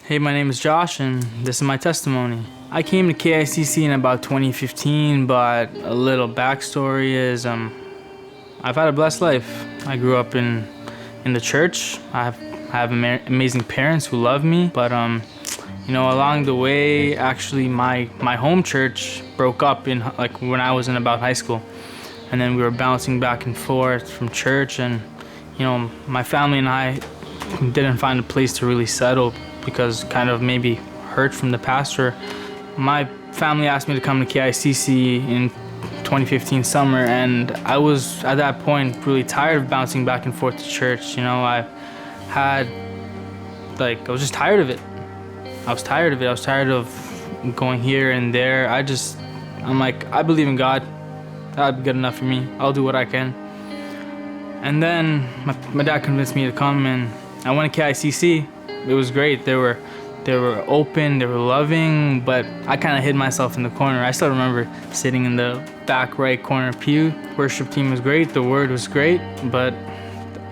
Hey, my name is Josh, and this is my testimony. I came to KICC in about 2015, but a little backstory is I've had a blessed life. I grew up in the church. I have amazing parents who love me, but along the way, actually my home church broke up in when I was in about high school, and then we were bouncing back and forth from church, and my family and I didn't find a place to really settle because kind of maybe hurt from the pastor. My family asked me to come to KICC in 2015 summer, and I was at that point really tired of bouncing back and forth to church. I was just tired of it. I was tired of going here and there. I'm like, I believe in God. That'd be good enough for me. I'll do what I can. And then my dad convinced me to come, and I went to KICC. It was great. They were open, they were loving, but I kind of hid myself in the corner. I still remember sitting in the back right corner pew. Worship team was great, the word was great, but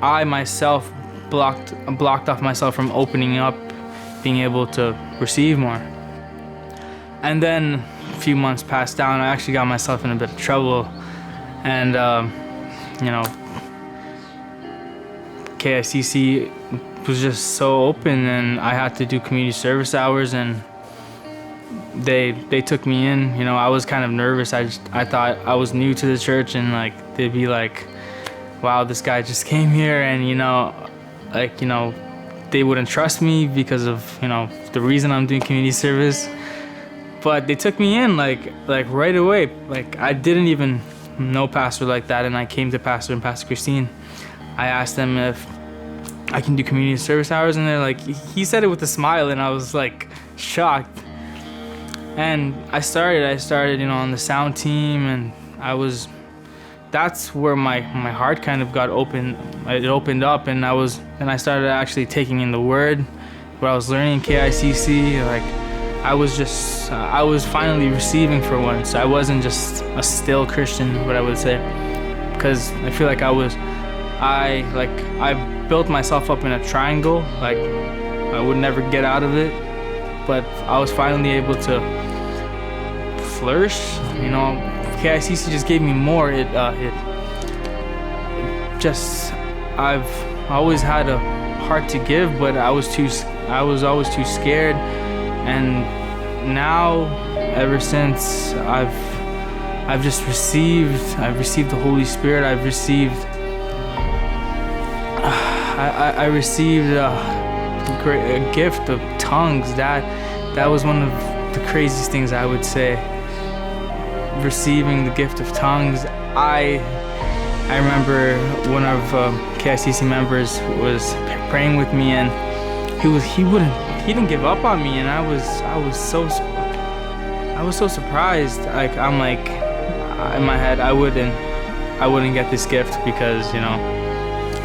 I myself blocked off myself from opening up, being able to receive more. And then a few months passed down. I actually got myself in a bit of trouble, and KICC was just so open, and I had to do community service hours, and they took me in. I was kind of nervous. I thought I was new to the church, and they'd be like, wow, this guy just came here, and they wouldn't trust me because of the reason I'm doing community service. But they took me in like right away. I didn't even know pastor like that, and I came to Pastor and Pastor Christine. I asked them if I can do community service hours, and they're like, he said it with a smile, and I was shocked. And I started on the sound team, and that's where my heart kind of got open. It opened up, and I started actually taking in the word, where I was learning KICC. I was finally receiving for once. I wasn't just a still Christian, what I would say, because I feel like I built myself up in a triangle. I would never get out of it, but I was finally able to flourish. KICC just gave me more. I've always had a heart to give, but I was always too scared. And now, ever since I've received the Holy Spirit. I received a gift of tongues. That was one of the craziest things, I would say. Receiving the gift of tongues. I remember one of KICC members was praying with me, and he didn't give up on me, and I was so surprised. I'm in my head, I wouldn't get this gift because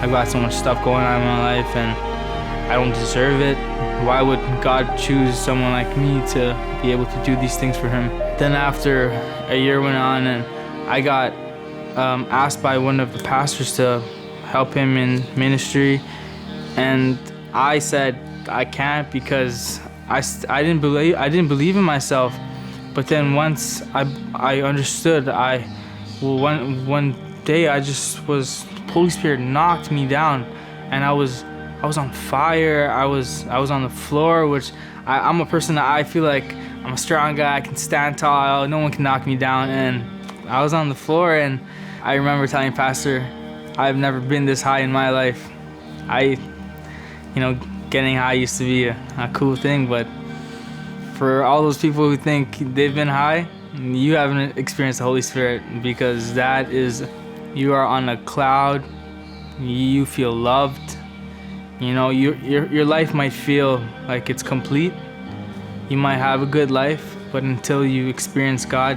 I've got so much stuff going on in my life, and I don't deserve it. Why would God choose someone like me to be able to do these things for him? Then after a year went on, and I got asked by one of the pastors to help him in ministry, and I said I can't because I didn't believe in myself. But then once I understood, one day the Holy Spirit knocked me down, and I was on fire. I was on the floor, which I'm a person that I feel like I'm a strong guy. I can stand tall. No one can knock me down. And I was on the floor, and I remember telling Pastor, I've never been this high in my life. Getting high used to be a cool thing, but for all those people who think they've been high, you haven't experienced the Holy Spirit, because you are on a cloud. You feel loved. Your life might feel like it's complete. You might have a good life, but until you experience God,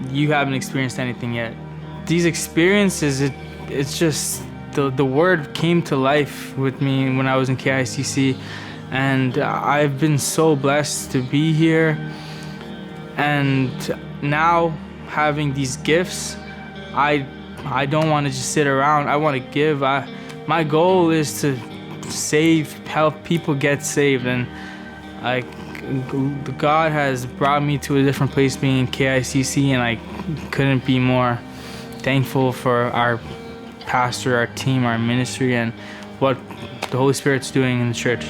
you haven't experienced anything yet. These experiences, it's just the word came to life with me when I was in KICC, and I've been so blessed to be here. And now, having these gifts, I don't want to just sit around. I want to give. My goal is to save, help people get saved. And like God has brought me to a different place being in KICC, and I couldn't be more thankful for our pastor, our team, our ministry, and what the Holy Spirit's doing in the church.